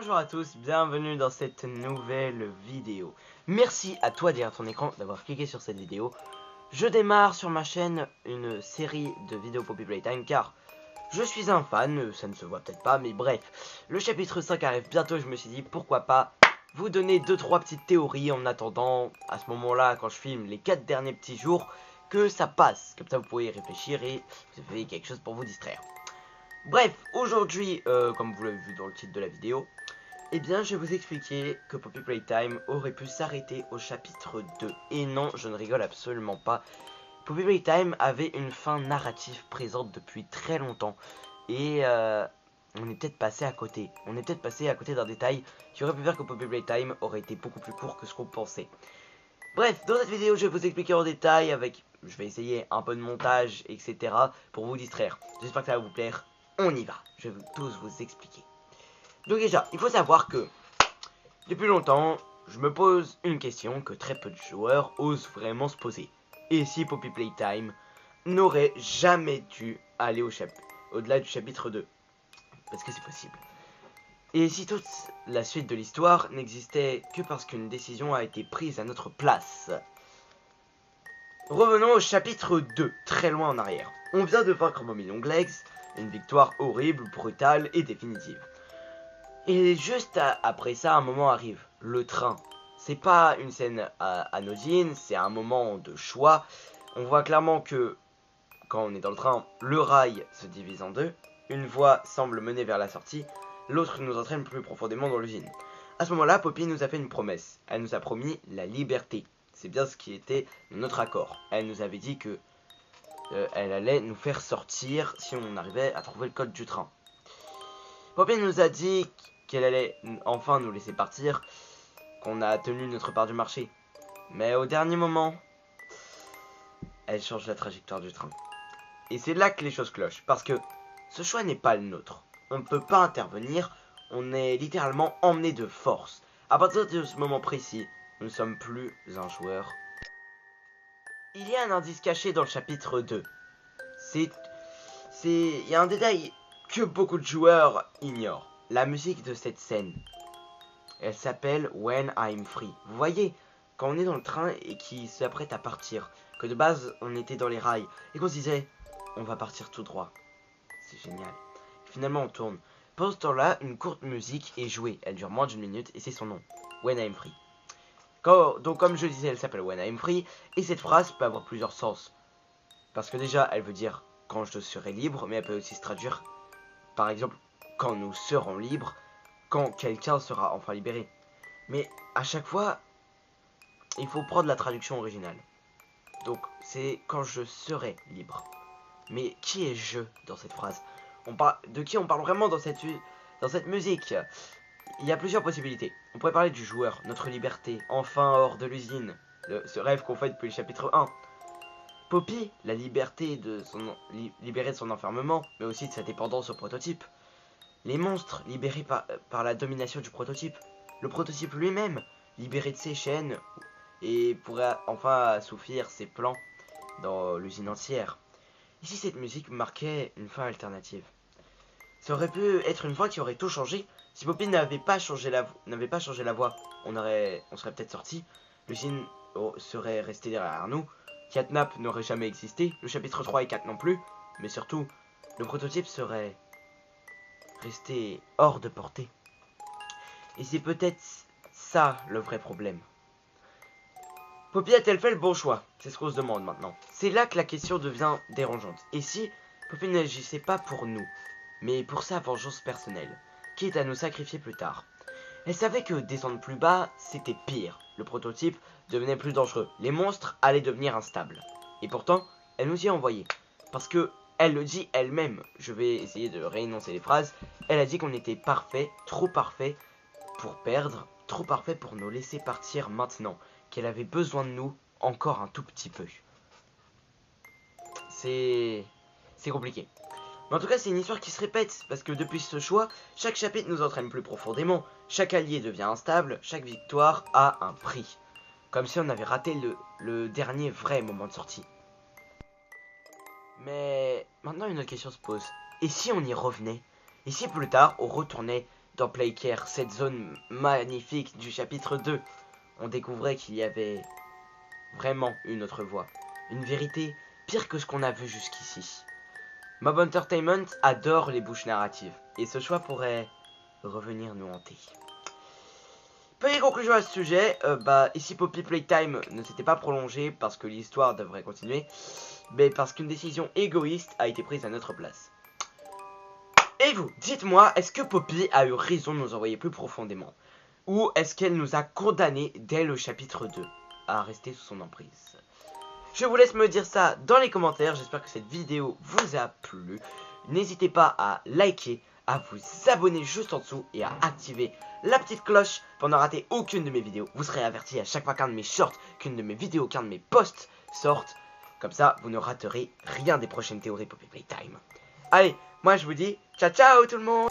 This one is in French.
Bonjour à tous, bienvenue dans cette nouvelle vidéo. Merci à toi derrière ton écran d'avoir cliqué sur cette vidéo. Je démarre sur ma chaîne une série de vidéos Poppy Playtime car je suis un fan, ça ne se voit peut-être pas, mais bref. Le chapitre 5 arrive bientôt, je me suis dit pourquoi pas vous donner 2-3 petites théories en attendant à ce moment-là quand je filme les 4 derniers petits jours que ça passe. Comme ça vous pouvez y réfléchir et vous avez quelque chose pour vous distraire. Bref, aujourd'hui, comme vous l'avez vu dans le titre de la vidéo, eh bien, je vais vous expliquer que Poppy Playtime aurait pu s'arrêter au chapitre 2. Et non, je ne rigole absolument pas. Poppy Playtime avait une fin narrative présente depuis très longtemps. Et on est peut-être passé à côté. On est peut-être passé à côté d'un détail qui aurait pu faire que Poppy Playtime aurait été beaucoup plus court que ce qu'on pensait. Bref, dans cette vidéo, je vais vous expliquer en détail avec... Je vais essayer un peu de montage, etc. pour vous distraire. J'espère que ça va vous plaire. On y va. Je vais tous vous expliquer. Donc déjà, il faut savoir que depuis longtemps, je me pose une question que très peu de joueurs osent vraiment se poser. Et si Poppy Playtime n'aurait jamais dû aller au-delà du chapitre 2? Parce que c'est possible. Et si toute la suite de l'histoire n'existait que parce qu'une décision a été prise à notre place? Revenons au chapitre 2, très loin en arrière. On vient de vaincre Mommy Longlegs, une victoire horrible, brutale et définitive. Et juste après ça, un moment arrive, le train. C'est pas une scène anodine, c'est un moment de choix. On voit clairement que, quand on est dans le train, le rail se divise en deux. Une voie semble mener vers la sortie, l'autre nous entraîne plus profondément dans l'usine. À ce moment-là, Poppy nous a fait une promesse. Elle nous a promis la liberté. C'est bien ce qui était notre accord. Elle nous avait dit que elle allait nous faire sortir si on arrivait à trouver le code du train. Poppy nous a dit qu'elle allait enfin nous laisser partir, qu'on a tenu notre part du marché. Mais au dernier moment, elle change la trajectoire du train. Et c'est là que les choses clochent, parce que ce choix n'est pas le nôtre. On ne peut pas intervenir, on est littéralement emmené de force. À partir de ce moment précis, nous ne sommes plus un joueur. Il y a un indice caché dans le chapitre 2. Il y a un détail que beaucoup de joueurs ignorent. La musique de cette scène. Elle s'appelle When I'm Free. Vous voyez, quand on est dans le train et qui s'apprête à partir, que de base on était dans les rails et qu'on se disait on va partir tout droit. C'est génial. Finalement on tourne. Pendant ce temps-là, une courte musique est jouée. Elle dure moins d'une minute et c'est son nom. When I'm Free. Donc comme je disais, elle s'appelle When I'm Free et cette phrase peut avoir plusieurs sens. Parce que déjà, elle veut dire quand je serai libre, mais elle peut aussi se traduire par exemple quand nous serons libres, quand quelqu'un sera enfin libéré. Mais à chaque fois, il faut prendre la traduction originale. Donc c'est quand je serai libre. Mais qui est je dans cette phrase? De qui on parle vraiment dans cette musique? Il y a plusieurs possibilités. On pourrait parler du joueur, notre liberté, enfin hors de l'usine. Ce rêve qu'on fait depuis le chapitre 1. Poppy, la liberté libérée de son enfermement, mais aussi de sa dépendance au prototype. Les monstres, libérés par la domination du prototype. Le prototype lui-même, libéré de ses chaînes et pourrait enfin assouvir ses plans dans l'usine entière. Ici, cette musique marquait une fin alternative. Ça aurait pu être une fin qui aurait tout changé. Si Poppy n'avait pas changé la voie, on serait peut-être sorti. L'usine serait restée derrière nous. Catnap n'aurait jamais existé. Le chapitre 3 et 4 non plus. Mais surtout, le prototype serait resté hors de portée. Et c'est peut-être ça le vrai problème. Poppy a-t-elle fait le bon choix? C'est ce qu'on se demande maintenant. C'est là que la question devient dérangeante. Et si Poppy n'agissait pas pour nous, mais pour sa vengeance personnelle, quitte à nous sacrifier plus tard? Elle savait que descendre plus bas, c'était pire. Le prototype devenait plus dangereux. Les monstres allaient devenir instables. Et pourtant, elle nous y a envoyé. Parce que elle le dit elle-même. Je vais essayer de réénoncer les phrases. Elle a dit qu'on était parfait, trop parfait pour perdre, trop parfait pour nous laisser partir maintenant. Qu'elle avait besoin de nous encore un tout petit peu. C'est compliqué. Mais en tout cas, c'est une histoire qui se répète, parce que depuis ce choix, chaque chapitre nous entraîne plus profondément, chaque allié devient instable, chaque victoire a un prix. Comme si on avait raté le dernier vrai moment de sortie. Mais maintenant une autre question se pose. Et si on y revenait? Et si plus tard on retournait dans Playcare, cette zone magnifique du chapitre 2, on découvrait qu'il y avait vraiment une autre voie. Une vérité pire que ce qu'on a vu jusqu'ici. Mob Entertainment adore les bouches narratives, et ce choix pourrait revenir nous hanter. Petite conclusion à ce sujet, ici Poppy Playtime ne s'était pas prolongé parce que l'histoire devrait continuer, mais parce qu'une décision égoïste a été prise à notre place. Et vous, dites-moi, est-ce que Poppy a eu raison de nous envoyer plus profondément? Ou est-ce qu'elle nous a condamnés dès le chapitre 2 à rester sous son emprise? Je vous laisse me dire ça dans les commentaires, j'espère que cette vidéo vous a plu. N'hésitez pas à liker, à vous abonner juste en dessous et à activer la petite cloche pour ne rater aucune de mes vidéos. Vous serez averti à chaque fois qu'un de mes shorts, qu'une de mes vidéos, qu'un de mes posts sortent. Comme ça, vous ne raterez rien des prochaines théories Poppy Playtime. Allez, moi je vous dis ciao ciao tout le monde.